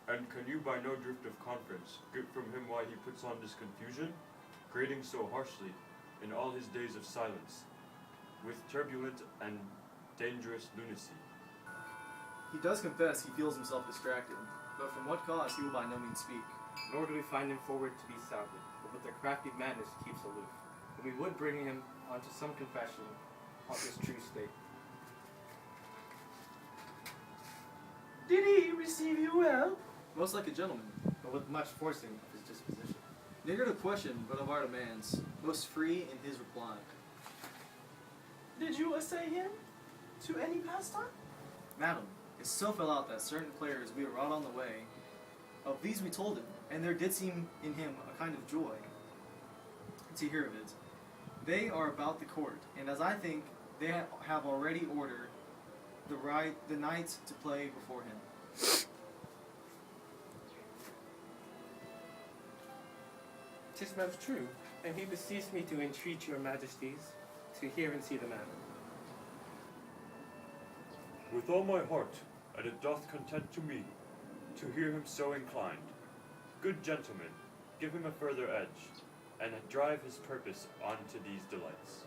And can you by no drift of conference get from him why he puts on this confusion, grating so harshly in all his days of silence, with turbulent and dangerous lunacy? He does confess he feels himself distracted, but from what cause he will by no means speak. Nor do we find him forward to be sounded, but with a crafty madness keeps aloof. And we would bring him onto some confession of his true state. Did he receive you well? Most like a gentleman. But with much forcing of his disposition. Neither to question, but of our demands, most free in his reply. Did you essay him to any pastime? Madam, it so fell out that certain players we wrought on the way, of these we told him, and there did seem in him a kind of joy to hear of it. They are about the court, and as I think, they have already ordered the knights to play before him. 'Tis most true, and he beseeched me to entreat your majesties to hear and see the matter. With all my heart, and it doth content to me, to hear him so inclined. Good gentlemen, give him a further edge, and drive his purpose on to these delights.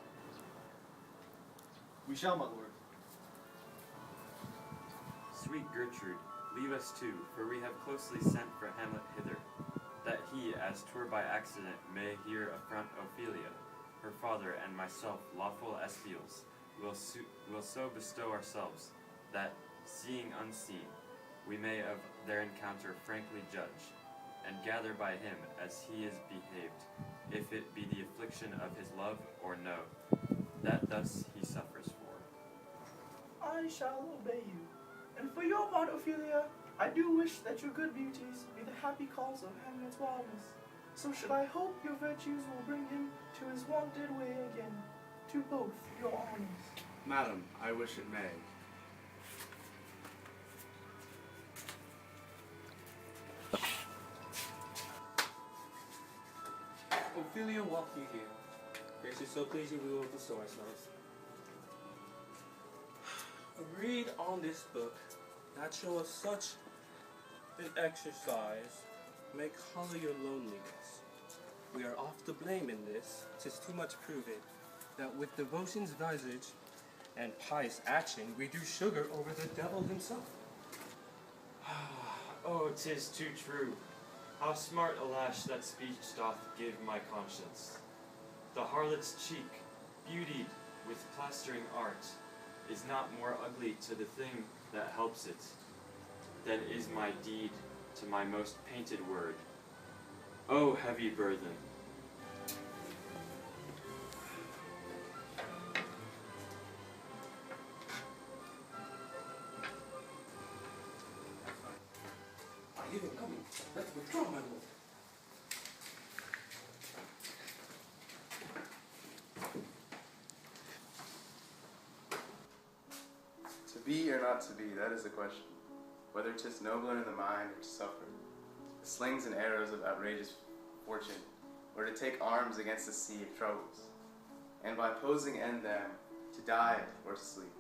We shall, my lord. Sweet Gertrude, leave us too, for we have closely sent for Hamlet hither, that he, as 'twere by accident, may here affront Ophelia, her father, and myself, lawful espials, will so bestow ourselves, that, seeing unseen, we may of their encounter frankly judge, and gather by him as he is behaved, if it be the affliction of his love or no, that thus he suffers for. I shall obey you. And for your part, Ophelia, I do wish that your good beauties be the happy cause of Hamlet's wildness. So should I hope your virtues will bring him to his wonted way again, to both your honors. Madam, I wish it may. Ophelia, walk you here. Grace is so pleasing we will bestow ourselves. Read on this book that showeth such an exercise may color your loneliness. We are oft to blame in this, 'tis too much proven, that with devotion's visage and pious action we do sugar over the devil himself. Oh, 'tis too true. How smart a lash that speech doth give my conscience. The harlot's cheek, beautied with plastering art, is not more ugly to the thing that helps it, than is my deed to my most painted word. O heavy burthen! I hear him coming. Let's withdraw, my lord. To be or not to be, that is the question. Whether 'tis nobler in the mind or to suffer, the slings and arrows of outrageous fortune, or to take arms against the sea of troubles, and by opposing end them, to die or to sleep.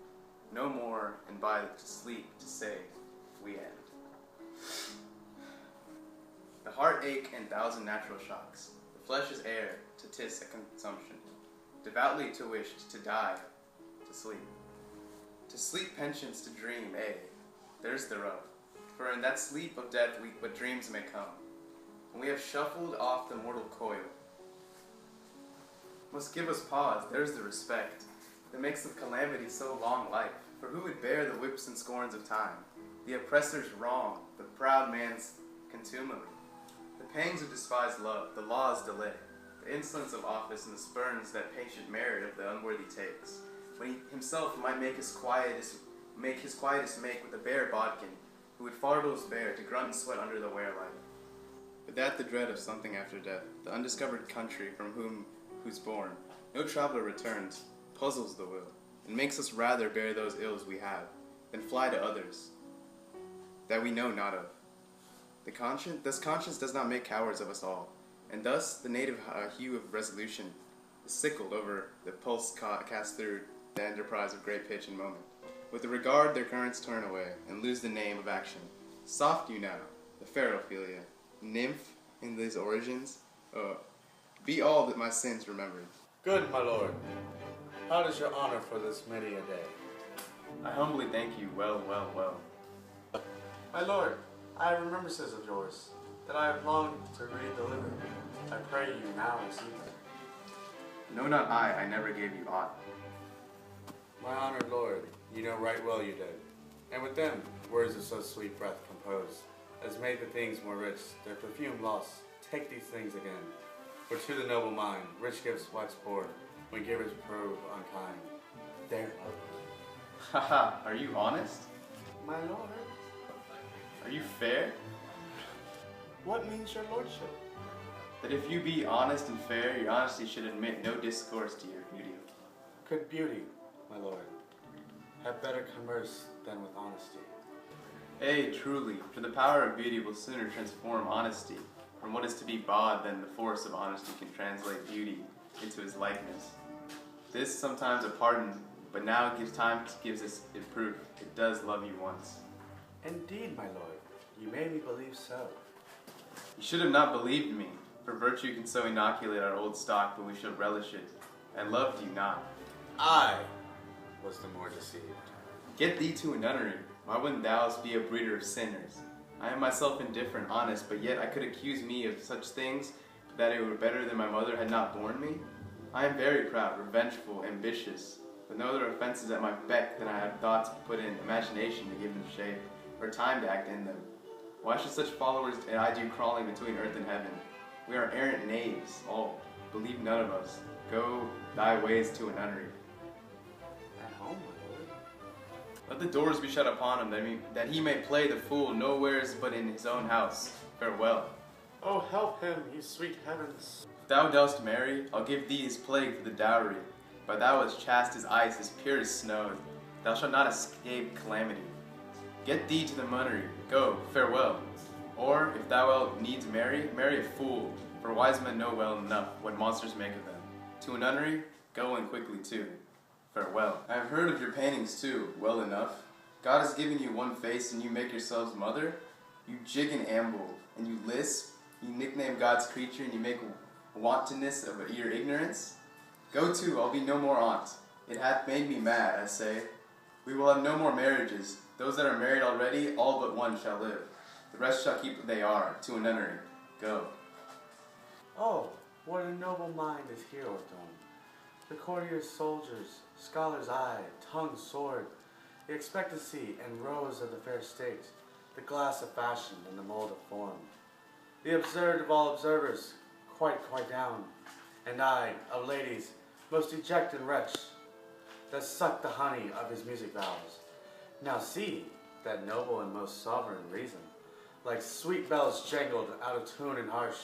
No more, and by to sleep to save, we end. The heart ache and thousand natural shocks, the flesh is air, to 'tis a consumption, devoutly to wish to die, to sleep. To sleep pensions to dream, there's the rub. For in that sleep of death what dreams may come, when we have shuffled off the mortal coil. Must give us pause, there's the respect, that makes of calamity so long life. For who would bear the whips and scorns of time, the oppressor's wrong, the proud man's contumely, the pangs of despised love, the law's delay, the insolence of office, and the spurns that patient merit of the unworthy takes, when he himself might make his quietest make with a bare bodkin, who would fartles bear to grunt and sweat under the wear-light. But that the dread of something after death, the undiscovered country from who's born, no traveler returns, puzzles the will, and makes us rather bear those ills we have, than fly to others, that we know not of. Thus conscience does not make cowards of us all, and thus the native hue of resolution is sickled over the pulse cast through the enterprise of great pitch and moment. With the regard their currents turn away, and lose the name of action. Soft you now, the fair Ophelia, nymph in these origins, be all that my sins remembered. Good, my lord. How does your honor for this many a day? I humbly thank you well. My lord, I have remembrances of yours that I have longed to re-deliver. I pray you now receive them. No, not I never gave you aught. My honored lord, you know right well you did. And with them, words of so sweet breath composed, as made the things more rich, their perfume lost. Take these things again. For to the noble mind, rich gifts wax poor, when givers prove unkind. There, Haha, are you honest? my lord. Are you fair? What means your lordship? That if you be honest and fair, your honesty should admit no discourse to your beauty. Could beauty, my lord, have better converse than with honesty? Ay, truly, for the power of beauty will sooner transform honesty from what is to be bawd than the force of honesty can translate beauty into his likeness. This sometimes a pardon, but now time gives us a proof it does love you once. Indeed, my lord, you made me believe so. You should have not believed me, for virtue can so inoculate our old stock, but we shall relish it. I loved you not. I was the more deceived. Get thee to a nunnery. Why wouldn't thou be a breeder of sinners? I am myself indifferent, honest, but yet I could accuse me of such things that it were better than my mother had not borne me. I am very proud, revengeful, ambitious, with no other offenses at my beck than I have thought to put in imagination to give them shape, or time to act in them. Why should such followers as I do crawling between earth and heaven? We are errant knaves, all. Believe none of us. Go thy ways to a nunnery. At home, my lord. Let the doors be shut upon him, that he may play the fool nowheres but in his own house. Farewell. Oh, help him, ye sweet heavens. If thou dost marry, I'll give thee his plague for the dowry. But thou as chaste as ice, as pure as snow, thou shalt not escape calamity. Get thee to the nunnery. Go, farewell. Or, if thou wilt needs marry a fool, for wise men know well enough what monsters make of them. To a nunnery, go and quickly too. Farewell. I have heard of your paintings too, well enough. God has given you one face and you make yourselves mother? You jig and amble, and you lisp, you nickname God's creature and you make wantonness of your ignorance? Go to, I'll be no more aunt. It hath made me mad, I say. We will have no more marriages. Those that are married already, all but one shall live. The rest shall keep what they are, to a nunnery. Go. Oh, what a noble mind is here ordained. The courtier's soldiers, scholar's eye, tongue, sword, the expectancy and rose of the fair state, the glass of fashion and the mold of form, the absurd of all observers, quite down, and I, of ladies, most ejected wretch, that sucked the honey of his music vows. Now see that noble and most sovereign reason, like sweet bells jangled out of tune and harsh,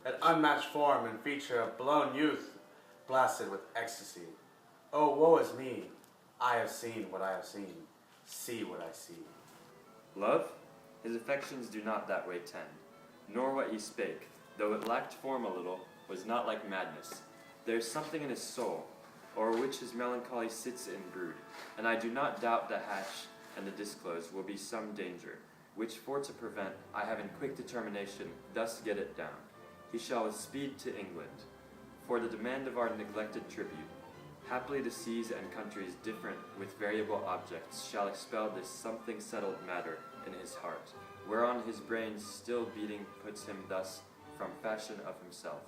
that unmatched form and feature of blown youth, blasted with ecstasy. Oh, woe is me! I have seen what I have seen. See what I see. Love? His affections do not that way tend, nor what ye spake, though it lacked form a little, was not like madness. There is something in his soul, o'er which his melancholy sits in brood, and I do not doubt the hatch and the disclose will be some danger, which for to prevent, I have in quick determination thus get it down. He shall with speed to England, for the demand of our neglected tribute. Haply the seas and countries different with variable objects shall expel this something settled matter in his heart, whereon his brain still beating puts him thus from fashion of himself.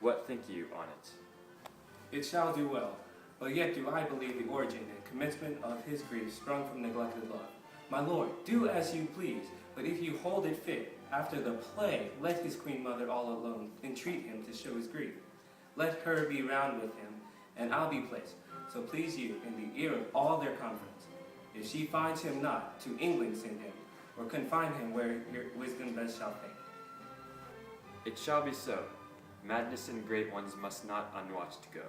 What think you on it? It shall do well, but yet do I believe the origin and commencement of his grief sprung from neglected love. My lord, do as you please, but if you hold it fit, after the play, let his queen mother all alone entreat him to show his grief. Let her be round with him, and I'll be placed, so please you, in the ear of all their conference. If she finds him not, to England send him, or confine him where your wisdom best shall think. It shall be so. Madness in great ones must not unwatched go.